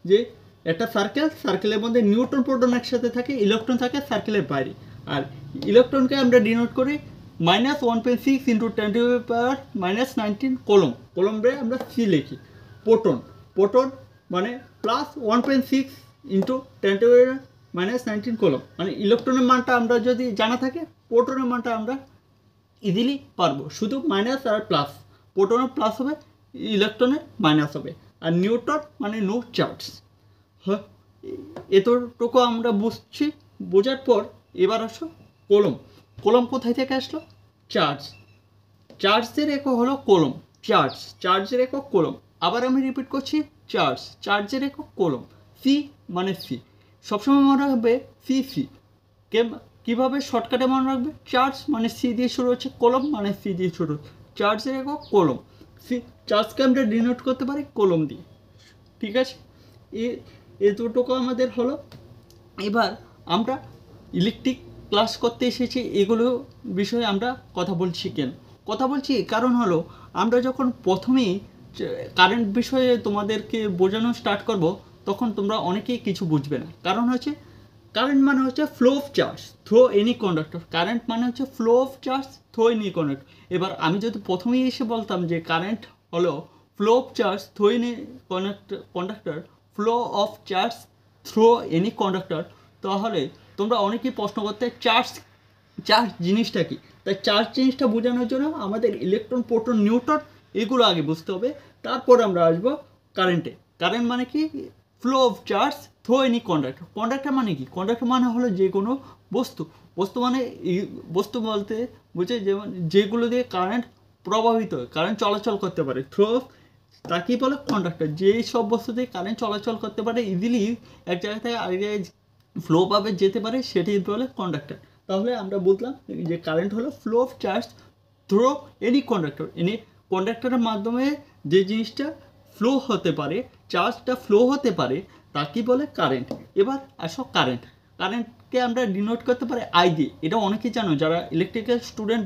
যে একটা সার্কেলের মধ্যে নিউট্রন প্রোটন একসাথে থাকে, ইলেকট্রন থাকে সার্কেলের বাইরে। আর ইলেকট্রনকে আমরা ডিনোট করি -1.6 × 10⁻⁻19 কলমে আমরা সি লিখি। প্রোটন মানে +1.6 × 10⁻⁻19 কলম, মানে ইলেকট্রনের মানটা আমরা যদি জানা থাকে, প্রোটনের মানটা আমরা ইজিলি পারবো। শুধু মাইনাস আর প্লাস, প্রোটনের প্লাস হবে, ইলেকট্রনের মাইনাস হবে। আর নিউট্রন মানে নো চার্জ। হ্যাঁ, এতটুকু আমরা বুঝছি। বোঝার পর এবার আসো কলম কোথায় থেকে আসলো? চার্জের একক হলো কলম। চার্জের একক কলম। আবার আমি রিপিট করছি, চার্জের একক কলম। সি মানে সি, সবসময় মনে রাখবে সি। কীভাবে শর্টকাটে মনে রাখবে? চার্জ মানে সি দিয়ে শুরু হচ্ছে, কলম মানে সি দিয়ে শুরু হচ্ছে, চার্জের একক কলম। চার্জকে আমরা ডিনোট করতে পারি কলম দিয়ে। ঠিক আছে, এ দুটোকে আমাদের হলো। এবার আমরা ইলেকট্রিক ক্লাস করতে এসেছি, এগুলো বিষয়ে আমরা কথা বলছি কারণ হলো আমরা যখন প্রথমেই কারেন্ট বিষয়ে তোমাদেরকে বোঝানো স্টার্ট করব, তখন তোমরা অনেকেই কিছু বুঝবে না। কারণ হচ্ছে কারেন্ট মানে হচ্ছে flow of charge through any conductor. Current মানে হচ্ছে flow of charge through any conductor. এবার আমি যদি প্রথমেই এসে বলতাম যে কারেন্ট হলো flow of charge through any conductor, flow of charge through any conductor, তাহলে তোমরা অনেকেই প্রশ্ন করতে চার্জ জিনিসটা কি। তাই চার্জ জিনিসটা বোঝানোর জন্য আমাদের ইলেকট্রন, প্রোটন, নিউট্রন এগুলো আগে বুঝতে হবে। তারপর আমরা আসবো কারেন্টে। কারেন্ট মানে কি? Flow of charge through any conductor. Conductor মানে কি? কন্ডাক্টর মানে হলো যে কোনো বস্তু মানে বস্তু বলতে বুঝে যেমন যেগুলো দিয়ে কারেন্ট প্রবাহিত হয়, কারেন্ট চলাচল করতে পারে, থ্রো তাকেই বলে কন্ডাক্টর। যেই সব বস্তু দিয়ে কারেন্ট চলাচল করতে পারে, ইজিলি এক জায়গা থেকে আরেক জায়গায় ফ্লো পাবে যেতে পারে, সেটি বলে কন্ডাক্টর। তাহলে আমরা বুঝলাম যে কারেন্ট হলো flow of charge through any conductor. কন্ডাক্টরের মাধ্যমে যে জিনিসটা ফ্লো হতে পারে, চার্জটা ফ্লো হতে পারে, তাকে বলে কারেন্ট। এবার আসো কারেন্টকে আমরা ডিনোট করতে পারি আই দিয়ে। এটা অনেকেই জানো যারা ইলেকট্রিক্যাল স্টুডেন্ট